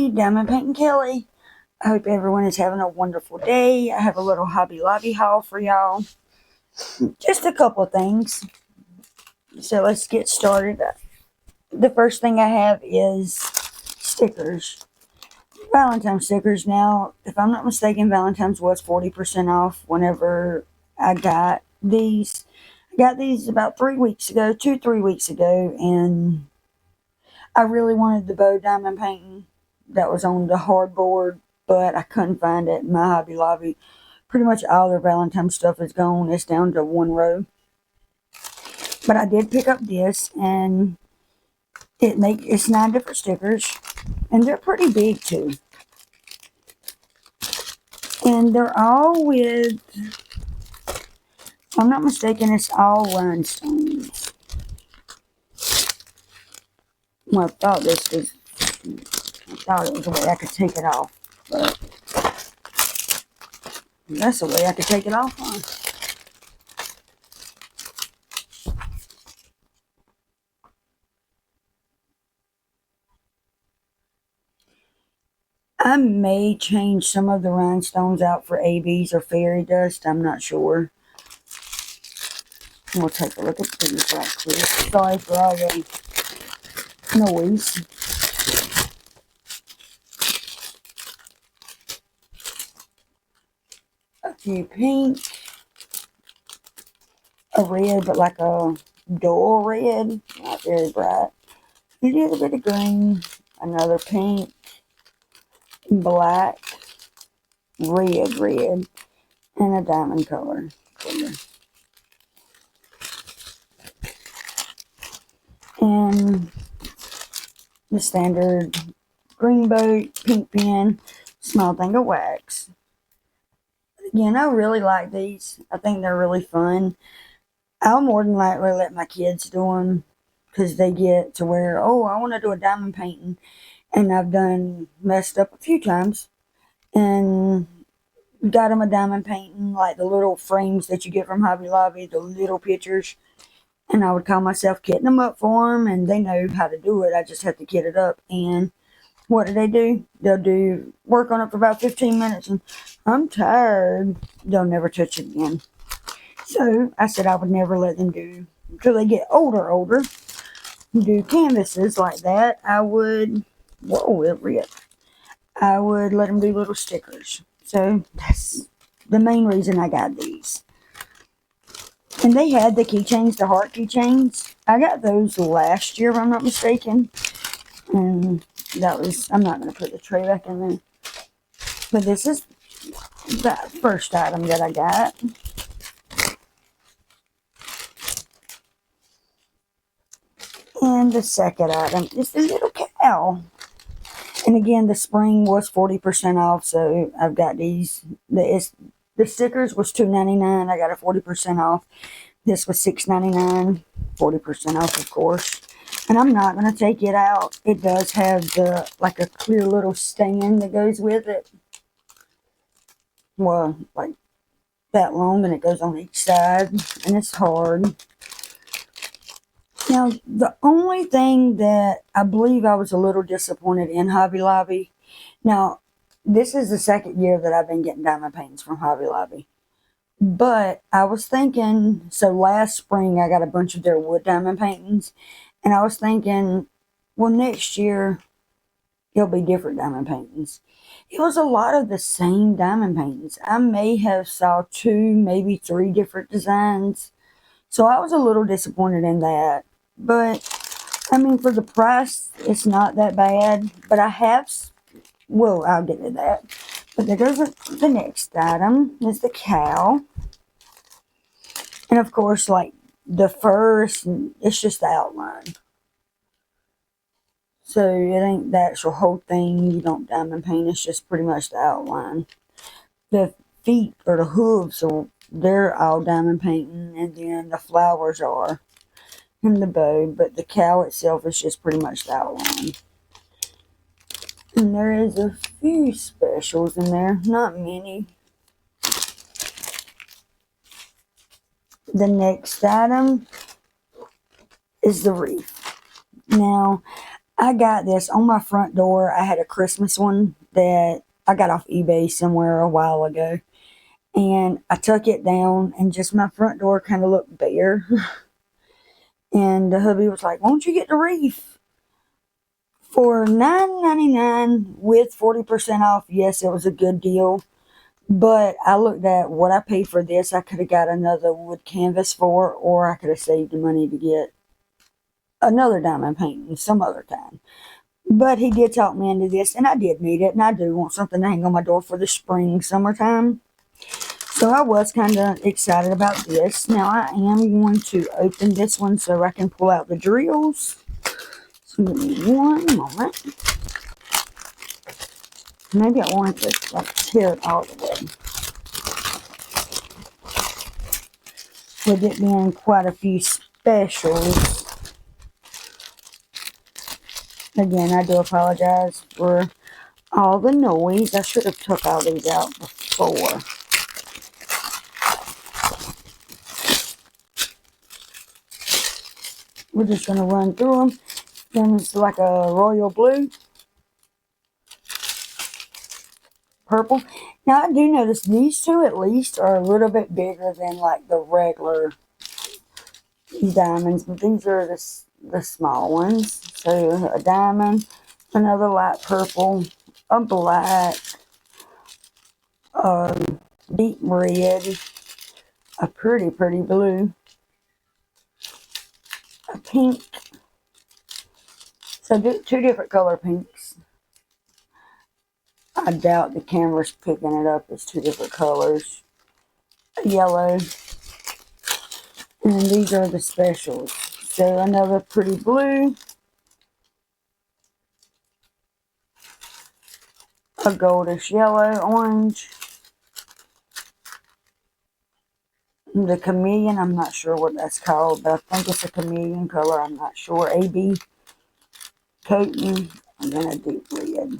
Hey, Diamond Painting Kelly. I hope everyone is having a wonderful day. I have a little Hobby Lobby haul for y'all. Just a couple things. So let's get started. The first thing I have is stickers. Valentine's stickers. Now, if I'm not mistaken, Valentine's was 40% off whenever I got these. I got these about 3 weeks ago, 3 weeks ago, and I really wanted the bow diamond painting that was on the hardboard, but I couldn't find it in my Hobby Lobby. Pretty much all their Valentine's stuff is gone. It's down to one row. But I did pick up this, and it's 9 different stickers, and they're pretty big too. And they're all with, if I'm not mistaken, it's all rhinestones. Well, I thought it was a way I could take it off, but that's the way I could take it off on. I may change some of the rhinestones out for ABs or fairy dust. I'm not sure. We'll take a look at these right quick. Sorry for all the noise. A few pink. A red, but like a dull red. Not very bright. A little bit of green. Another pink. Black. Red. And a diamond color. And the standard green boat, pink pen, small thing of wax. Again, I really like these. I think they're really fun. I'll more than likely let my kids do them because they get to where, oh, I want to do a diamond painting. And I've messed up a few times and got them a diamond painting, like the little frames that you get from Hobby Lobby, the little pictures. And I would call myself kitting them up for them, and they know how to do it. I just have to kit it up. And what do? They'll work on it for about 15 minutes, and I'm tired. They'll never touch it again. So I said I would never let them do, until they get older, do canvases like that. I would, whoa, it ripped. I would let them do little stickers. So that's the main reason I got these. And they had the keychains, the heart keychains. I got those last year, if I'm not mistaken. And that was, I'm not going to put the tray back in there. But this is the first item that I got. And the second item is the little cow. And again, the spring was 40% off, so I've got these. The stickers was $2.99. I got a 40% off. This was $6.99. 40% off, of course. And I'm not going to take it out. It does have like a clear little stand that goes with it. Well, like that long, and it goes on each side. And it's hard. Now, the only thing that I believe I was a little disappointed in Hobby Lobby. Now, this is the second year that I've been getting diamond paintings from Hobby Lobby. But I was thinking, so last spring I got a bunch of their wood diamond paintings. And I was thinking, well, next year it'll be different diamond paintings. It was a lot of the same diamond paintings. I may have saw 2, maybe 3 different designs. So I was a little disappointed in that. But, I mean, for the price, it's not that bad. But I have, well, I'll get to that. But there goes the next item, is the cow. And, of course, like, the first, it's just the outline. So, it ain't the actual whole thing. You don't diamond paint. It's just pretty much the outline. The feet, or the hooves, they're all diamond painting. And then the flowers are. And the bow, but the cow itself is just pretty much the outline. And there is a few specials in there, not many. The next item is the wreath. Now, I got this on my front door. I had a Christmas one that I got off eBay somewhere a while ago. And I took it down, and just my front door kind of looked bare. And the hubby was like, "Won't you get the wreath for $9.99 with 40% off?" Yes, it was a good deal. But I looked at what I paid for this. I could have got another wood canvas for, or I could have saved the money to get another diamond painting some other time. But he did talk me into this, and I did need it, and I do want something to hang on my door for the spring, summertime. So I was kind of excited about this. Now I am going to open this one so I can pull out the drills. So give me one moment. Maybe I want to like tear it all the way. With it being quite a few specials. Again, I do apologize for all the noise. I should have took all these out before. We're just going to run through them. Then it's like a royal blue. Purple. Now I do notice these two at least are a little bit bigger than like the regular diamonds. But these are the small ones. So a diamond, another light purple, a black, deep red, a pretty blue, a pink. So two different color pinks. I doubt the camera's picking it up as two different colors. A yellow. And these are the specials. So another pretty blue. A goldish yellow, orange. The chameleon, I'm not sure what that's called, but I think it's a chameleon color. I'm not sure. AB coating. I'm going to do red.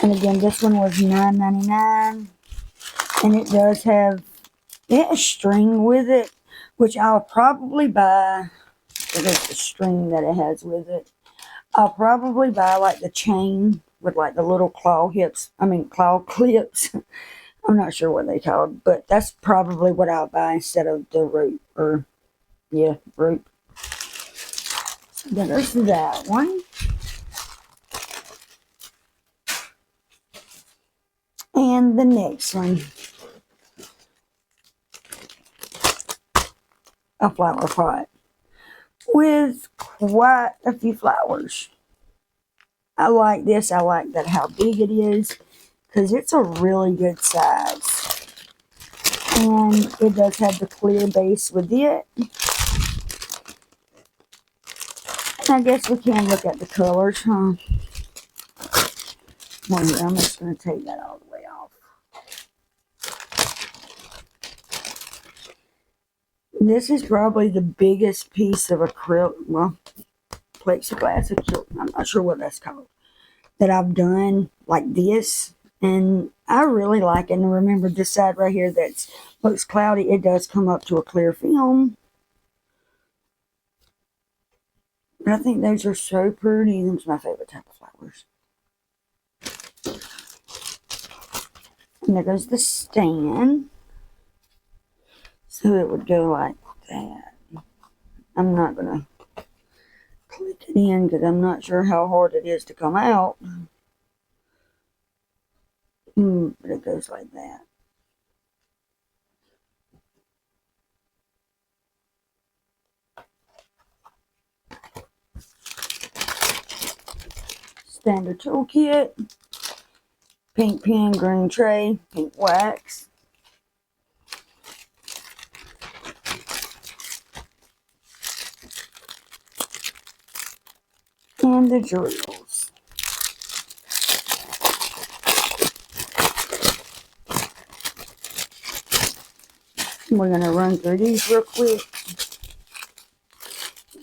And again, this one was $9.99. And it does have a string with it, which I'll probably buy. It is the string that it has with it. I'll probably buy like the chain with like the little claw clips. I'm not sure what they called, but that's probably what I'll buy instead of the rope. Rope. So there's that one. And the next one. A flower pot with quite a few flowers. I like this. I like that how big it is because it's a really good size. And it does have the clear base with it. And I guess we can look at the colors, huh? Well, here, I'm just going to take that all the way off. This is probably the biggest piece of acrylic, well, plexiglass acrylic, I'm not sure what that's called, that I've done like this. And I really like it. And remember this side right here that looks cloudy, it does come up to a clear film. But I think those are so pretty. Those are my favorite type of flowers. And there goes the stand. So it would go like that. I'm not going to click it in because I'm not sure how hard it is to come out. But it goes like that. Standard toolkit. Pink pen, green tray, pink wax. And the drills. We're going to run through these real quick.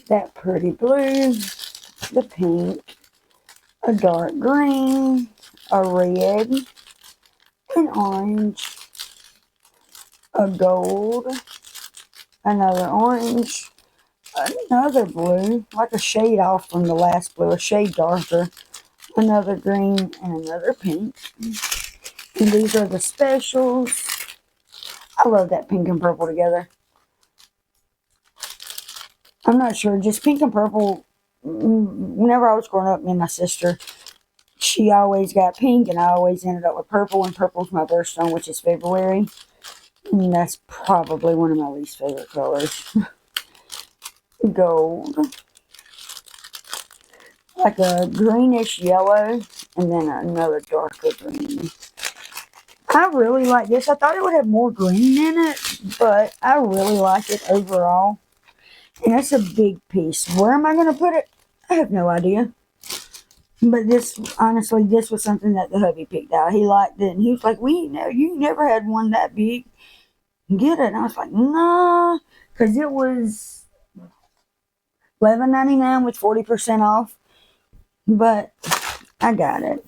That pretty blue, the pink, a dark green, a red, an orange, a gold, another orange, another blue, like a shade off from the last blue, a shade darker, another green, and another pink. And these are the specials. I love that pink and purple together. I'm not sure, just pink and purple. Whenever I was growing up, me and my sister, she always got pink, and I always ended up with purple, and purple's my birthstone, which is February. And that's probably one of my least favorite colors. Gold. Like a greenish yellow, and then another darker green. I really like this. I thought it would have more green in it, but I really like it overall. And it's a big piece. Where am I going to put it? I have no idea. But this, honestly, this was something that the hubby picked out. He liked it, and he was like, you never had one that big. Get it. And I was like, nah, because it was $11.99 with 40% off. But I got it.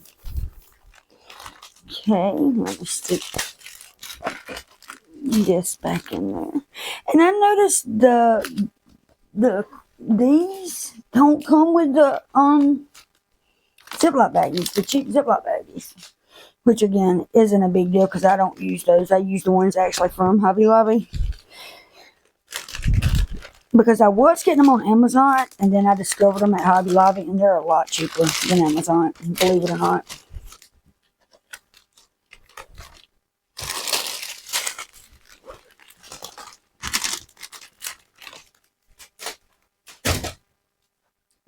Okay, let me stick this back in there. And I noticed these don't come with the Ziploc baggies, the cheap Ziploc baggies, which again isn't a big deal because I don't use those. I use the ones actually from Hobby Lobby because I was getting them on Amazon, and then I discovered them at Hobby Lobby, and they're a lot cheaper than Amazon, believe it or not.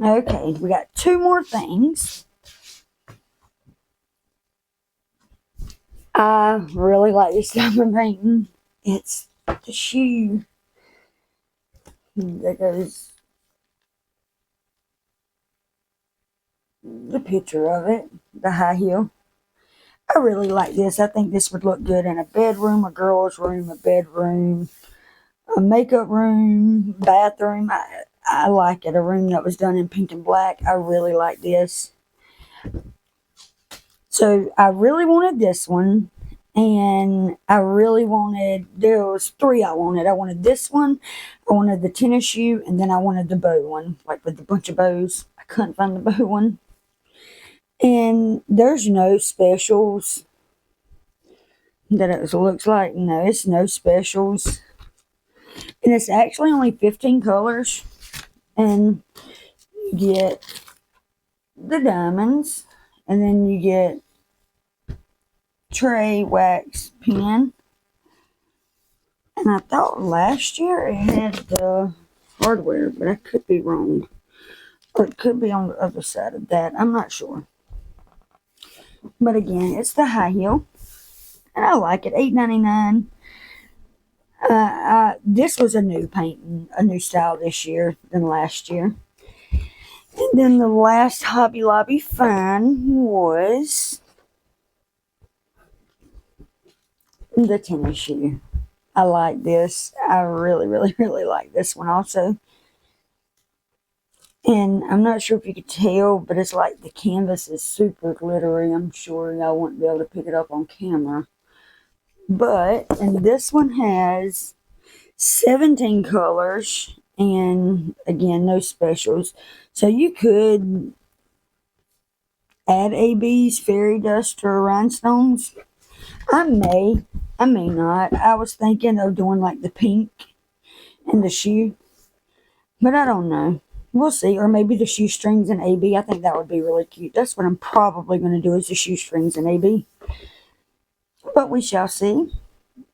Okay, we got two more things. I really like this diamond painting. It's the shoe that goes, the picture of it, the high heel. I really like this. I think this would look good in a bedroom, a girl's room, a bedroom, a makeup room, bathroom. I like it. A room that was done in pink and black. I really like this. So I really wanted this one. And I really wanted, there was three I wanted. I wanted this one, I wanted the tennis shoe, and then I wanted the bow one, like with a bunch of bows. I couldn't find the bow one. And there's no specials that it looks like. No, it's no specials. And it's actually only 15 colors. And you get the diamonds, and then you get tray wax pen. And I thought last year it had the hardware, but I could be wrong. Or it could be on the other side of that. I'm not sure. But again, it's the high heel. And I like it. $8.99. This was a new painting, a new style this year than last year. And then the last Hobby Lobby find was the tennis shoe. I like this. I really, really, really like this one also. And I'm not sure if you could tell, but it's like the canvas is super glittery. I'm sure y'all won't be able to pick it up on camera. But, and this one has 17 colors. And again, no specials. So you could add ABs, fairy dust, or rhinestones. I may not. I was thinking of doing like the pink and the shoe, but I don't know. We'll see. Or maybe the shoestrings and AB. I think that would be really cute. That's what I'm probably going to do, is the shoestrings and AB. But we shall see.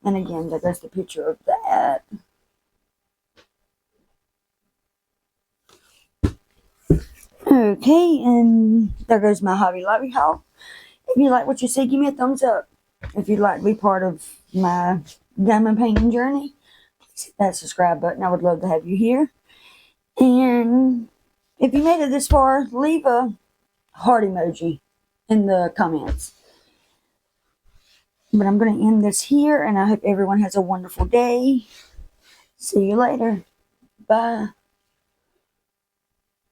And again, there goes the picture of that. Okay, and there goes my Hobby Lobby haul. If you like what you see, give me a thumbs up. If you'd like to be part of my diamond painting journey, please hit that subscribe button. I would love to have you here. And if you made it this far, leave a heart emoji in the comments. But I'm going to end this here, and I hope everyone has a wonderful day. See you later. Bye.